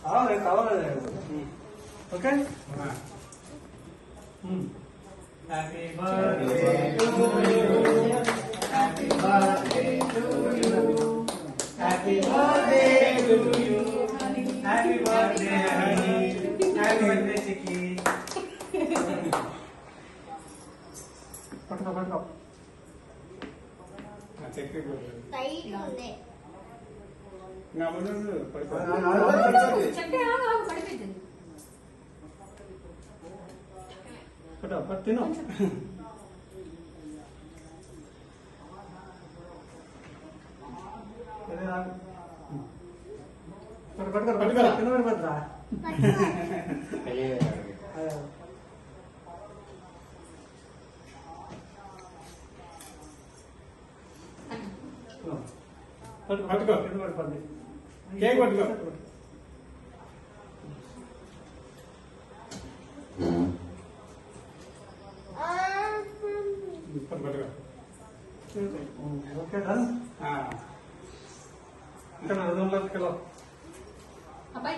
కావాలి. Okay. Happy birthday to you, happy birthday to you, happy birthday to you, happy birthday honey, happy birthday Chiki. పట్టుకో చెక్కి tight ఉంది. నా ముందు పట్టుకో. తిను. పట్టుకో కింద పడిపోతుందా? పట్టుకో కింద పడిపోద్ది. కేక్ పట్టుకో. ఓకేనా? ఇంకా 2 రోజులకి అబ్బాయి